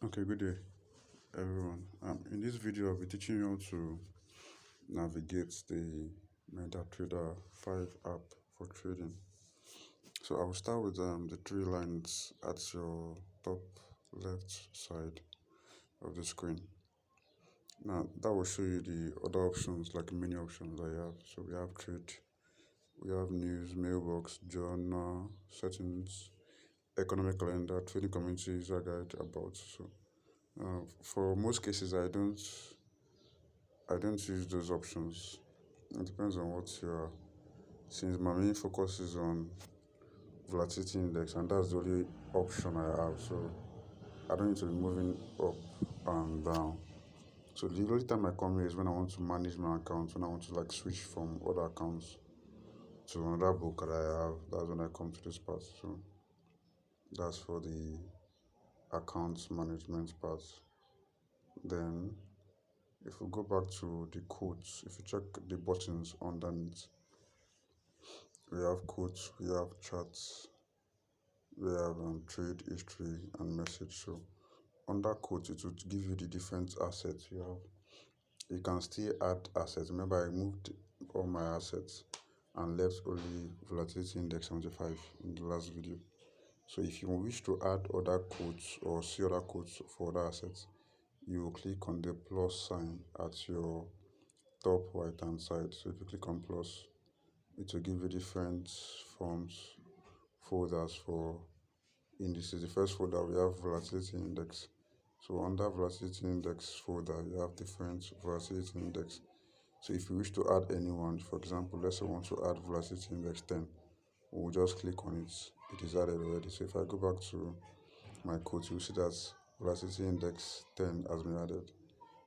Okay, good day, everyone. In this video, I'll be teaching you how to navigate the Metatrader5 app for trading. So I will start with the three lines at your top left side of the screen. Now that will show you the other options, like many options that you have. So we have trade, we have news, mailbox, journal, settings, economic calendar, trading community, user guide, about. So for most cases, I don't use those options. It depends on what you are. Since my main focus is on volatility index, and that's the only option I have, so I don't need to be moving up and down. So the only time I come here is when I want to manage my account, when I want to like switch from other accounts to another book that I have. That's when I come to this part. So that's for the account management part. Then if we go back to the codes, if you check the buttons underneath, we have quotes, we have charts, we have trade history and message. So under quotes, it will give you the different assets you have. You can still add assets. Remember, I moved all my assets and left only volatility index 75 in the last video. So if you wish to add other quotes or see other quotes for other assets, you will click on the plus sign at your top right hand side. So if you click on plus, it will give you different forms, folders for indices. The first folder, we have volatility index. So under volatility index folder, you have different volatility index. So if you wish to add anyone, for example, let's say I want to add volatility index 10, we'll just click on it. It is added already. So if I go back to my code, you'll see that volatility index 10 has been added.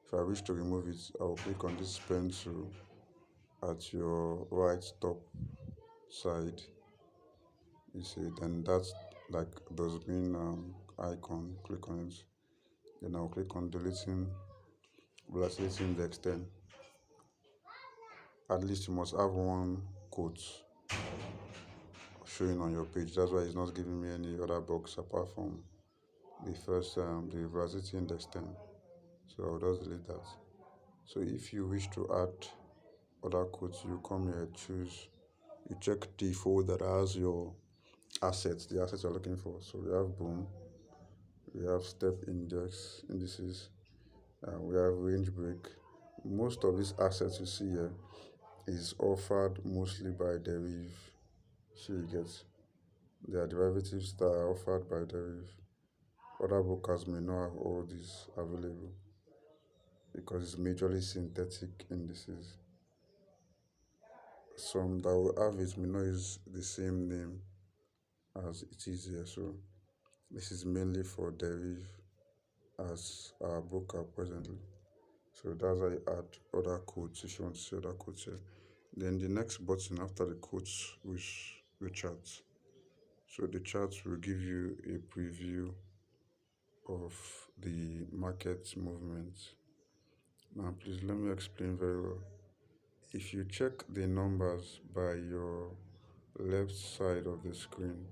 If I wish to remove it, I will click on this pencil at your right top side. You see, then that's like dustbin icon. Click on it. Then I'll click on deleting volatility index 10. At least you must have one quote showing on your page. That's why it's not giving me any other box apart from the first the volatility index 10. So I'll just delete that. So if you wish to add other quotes, you come here, choose, you check the folder that has your assets, the assets you're looking for. So we have boom, we have step indices, we have range break. Most of these assets you see here is offered mostly by deriv. So you get, there are derivatives that are offered by deriv. Other brokers may not have all these available because it's majorly synthetic indices. Some that will have it may not use the same name as it is here. So this is mainly for deriv as our broker presently. So that's how you add other codes if you want to see other codes here. Then the next button after the codes is the chart. So the chart will give you a preview of the market movement. Now please let me explain very well. If you check the numbers by your left side of the screen,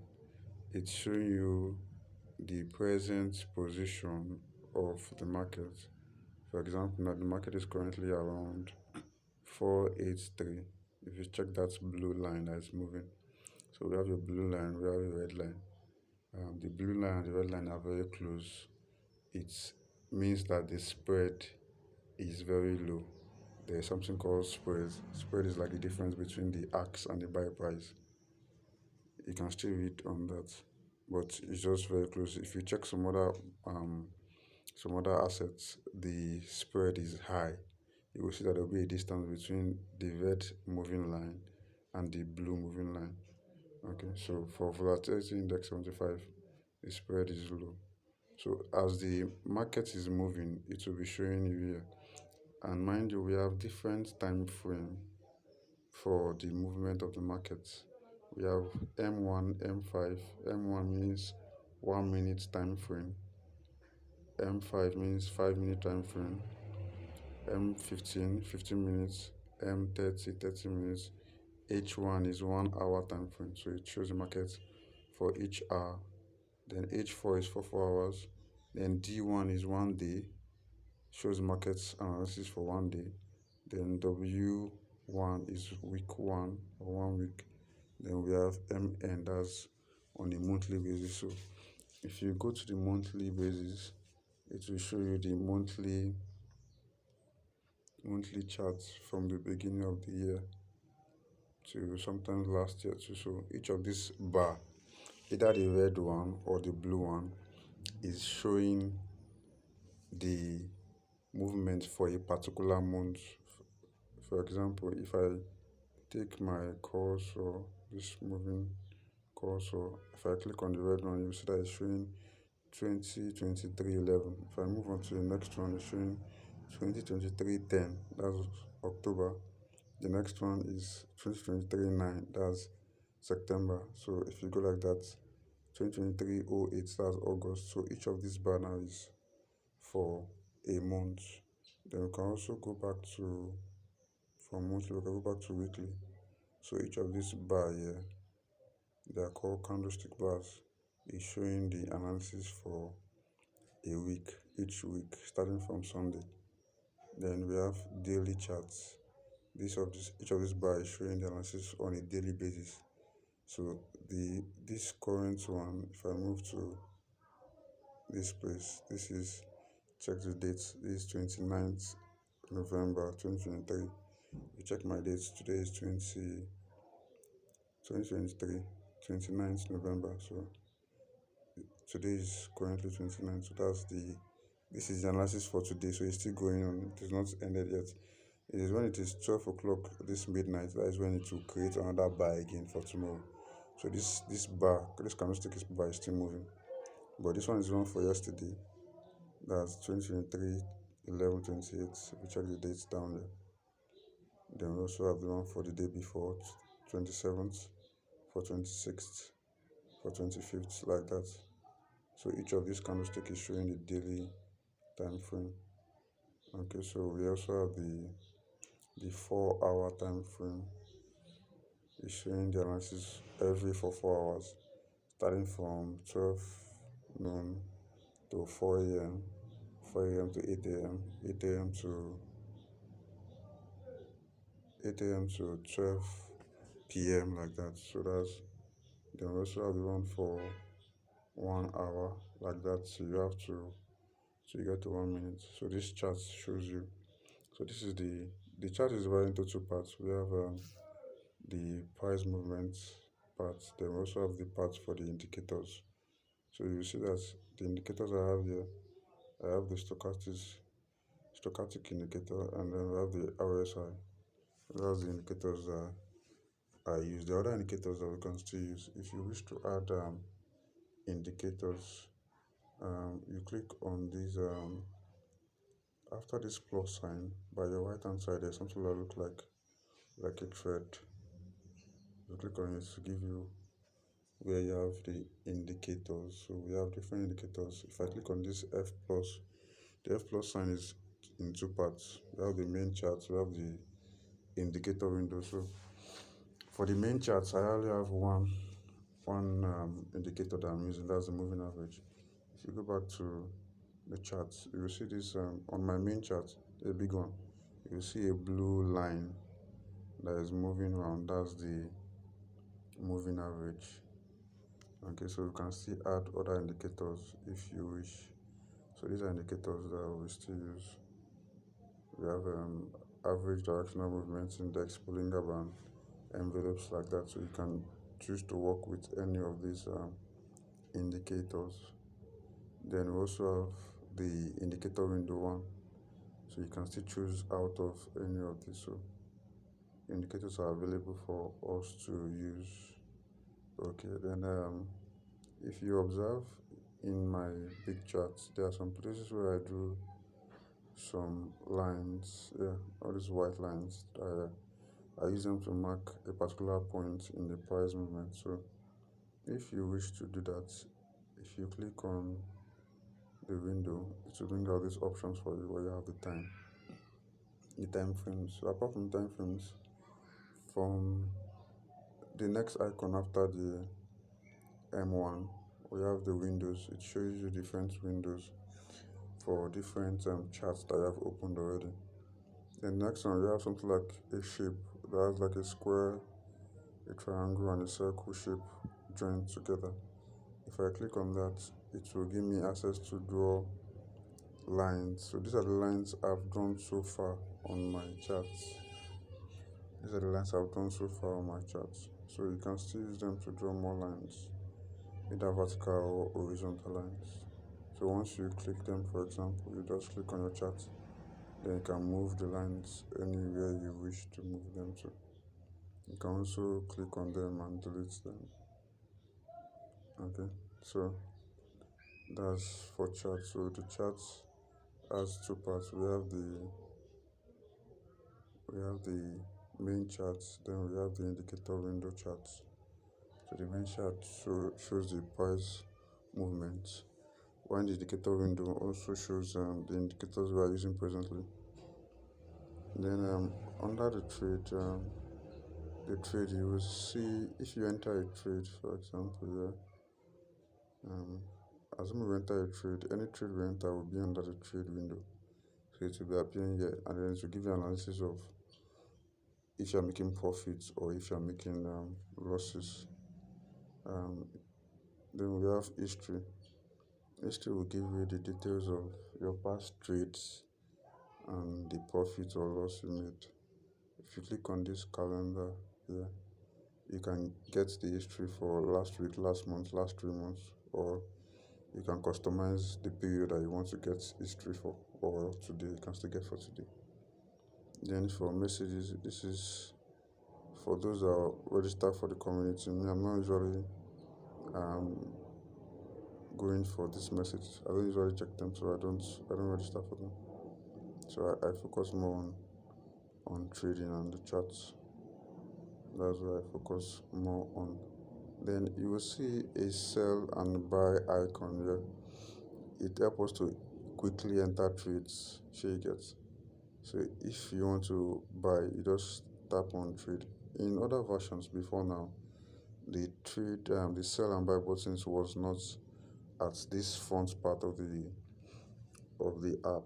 it's showing you the present position of the market. For example, now the market is currently around 483. If you check that blue line that is moving, so we have a blue line, we have a red line. The blue line and the red line are very close. It means that the spread is very low. There is something called spread. Spread is like the difference between the ask and the buy price. You can still read on that, but it's just very close. If you check some other assets, the spread is high. You will see that there will be a distance between the red moving line and the blue moving line. Okay, so for volatility index 75, the spread is low. So as the market is moving, it will be showing you here. And mind you, we have different time frame for the movement of the market. We have M1, M5. M1 means 1 minute time frame. M5 means 5 minute time frame. M15, 15 minutes. M30, 30 minutes. H1 is 1 hour time frame. So it shows the market for each hour. Then H4 is for 4 hours. Then D1 is 1 day, shows market analysis for 1 day. Then W1 is week 1 or 1 week. Then we have MN, that's on a monthly basis. So if you go to the monthly basis, it will show you the monthly charts from the beginning of the year to sometimes last year too. So each of this bar, either the red one or the blue one, is showing the movement for a particular month. For example, if I take my cursor, this moving cursor, if I click on the red one, you see that it's showing 2023-11. If I move on to the next one, it's showing 2023-10, that's October. The next one is 2023-9, that's September. So if you go like that, 2023-08, that's August. So each of these bar now is for a month. Then we can also go back to, from monthly, we can go back to weekly. So each of these bar here, they are called candlestick bars, is showing the analysis for a week, each week, starting from Sunday. Then we have daily charts. Each of this bar is showing the analysis on a daily basis. So this current one, if I move to this place, this is, check the dates, this is 29th November 2023. You check my dates, today is 2023, 29th November. So today is currently 29th. So this is the analysis for today. So it's still going on, it is not ended yet. It is when it is 12 o'clock this midnight, that is when it will create another bar again for tomorrow. So this candlestick bar is still moving. But this one is one for yesterday. That's 2023-11-28. We check the dates down there. Then we also have the one for the day before, 27th, for 26th, for 25th, like that. So each of these candlesticks is showing the daily time frame. Okay, so we also have the 4-hour time frame. It's showing the analysis every for 4 hours, starting from 12 noon to 4 a.m., 4 a.m. to 8 a.m., 8 a.m. to 12 p.m., like that. So then we also have the one for 1 hour, like that. So you get to 1 minute. So this chart shows you. So this is the chart is divided into two parts. We have the price movement part. Then we also have the part for the indicators. So you see that the indicators I have here, I have the stochastic indicator, and then we have the RSI. That's the indicators that I use. The other indicators that we can still use, if you wish to add indicators, you click on these, after this plus sign by your right hand side, there's something that looks like a thread. You click on it to give you where you have the indicators. So we have different indicators. If I click on this F plus, the F plus sign is in two parts. We have the main chart, we have the indicator window. So for the main charts, I only have one indicator that I'm using, that's the moving average. If you go back to the charts, you will see this on my main chart, a big one. You will see a blue line that is moving around, that's the moving average. Okay, so you can still add other indicators if you wish. So these are indicators that we still use. We have average directional movement index, Bollinger Band, envelopes, like that. So you can choose to work with any of these indicators. Then we also have the indicator window one, so you can still choose out of any of these. So indicators are available for us to use. Okay, then if you observe in my big charts, there are some places where I drew some lines, all these white lines. I use them to mark a particular point in the price movement. So if you wish to do that, if you click on the window, it will bring out these options for you where you have the time frames. So apart from time frames, from the next icon after the M1 we have the windows. It shows you different windows for different charts that you have opened already. Then next one, we have something like a shape that has like a square, a triangle, and a circle shape joined together. If I click on that, it will give me access to draw lines. So these are the lines I've drawn so far on my charts. These are the lines I've drawn so far on my charts. So you can still use them to draw more lines, either vertical or horizontal lines. So once you click them, for example, you just click on your chart, then you can move the lines anywhere you wish to move them to. You can also click on them and delete them. Okay, so that's for charts. So the charts has two parts. We have the main charts, then we have the indicator window charts. So the main chart shows the price movement, while the indicator window also shows the indicators we are using presently. Then under the trade, you will see if you enter a trade, for example, assume we enter a trade, any trade we enter will be under the trade window. So it will be appearing here, and then it will give you analysis of if you're making profits or if you're making losses. Um, then we have history. History will give you the details of your past trades and the profit or loss you made. If you click on this calendar here, you can get the history for last week, last month, last 3 months, or you can customize the period that you want to get history for, or today, you can still get for today. Then for messages, this is for those that are registered for the community. Me, I'm not usually um, going for this message. I don't usually check them, so I don't register for them. So I focus more on trading and the charts. That's what I focus more on. Then you will see a sell and buy icon here. It helps us to quickly enter trades. Sure you get. So if you want to buy, you just tap on trade. In other versions before now, the sell and buy buttons was not at this front part of the app.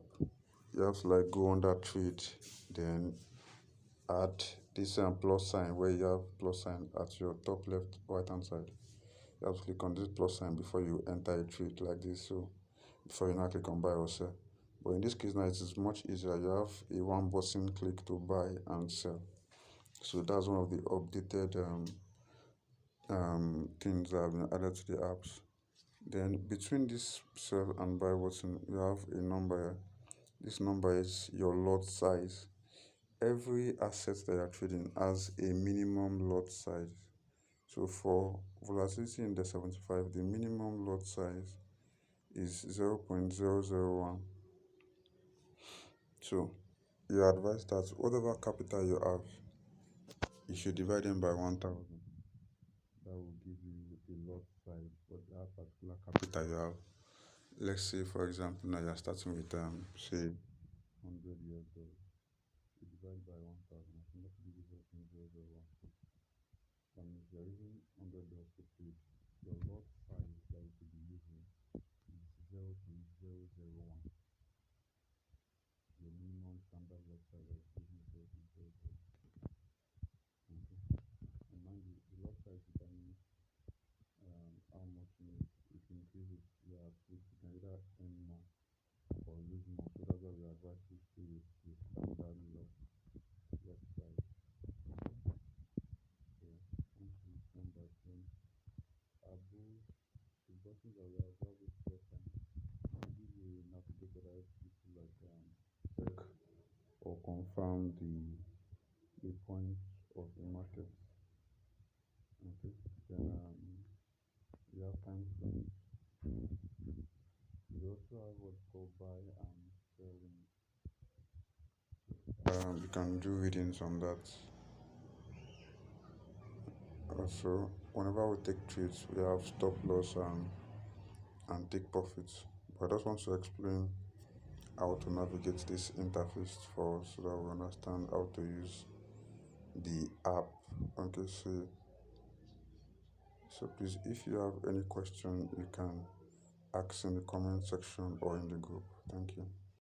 You have to like go under trade, then add this plus sign where you have plus sign at your top left right hand side. You have to click on this plus sign before you enter a trade like this. So before you now click on buy or sell. But in this case now it is much easier. You have a one button click to buy and sell. So that's one of the updated things that have been added to the apps. Then between this sell and buy button, you have a number here. This number is your lot size. Every asset that you're trading has a minimum lot size. So for volatility index 75, the minimum lot size is 0.001. So you advise that whatever capital you have, you should divide them by 1000. That will give you a lot size for that particular capital you have. Let's say, for example, now you're starting with say 100 US dollars. You divide by 1000. I think that will give you 0.001. That means you're using $100 to trade. Your lot size that you could be using is 0.001. Your minimum standard lot size that is using 0.001. Okay. And mind you, the lot size determines how much you can increase it. Yeah, you can either earn more or lose more. So that's why we advise you to stay with the standard lot size. So once you come back, then above the buttons that we have this plus sign, give you a navigator that helps you to like check or confirm the point of the market. Okay. Then you have time frames. You also have what's called buy and selling. You can do readings on that. Also, whenever we take trades, we have stop loss and take profits. But I just want to explain how to navigate this interface for us so that we understand how to use the app. Okay, So please, if you have any question, you can ask in the comment section or in the group. Thank you.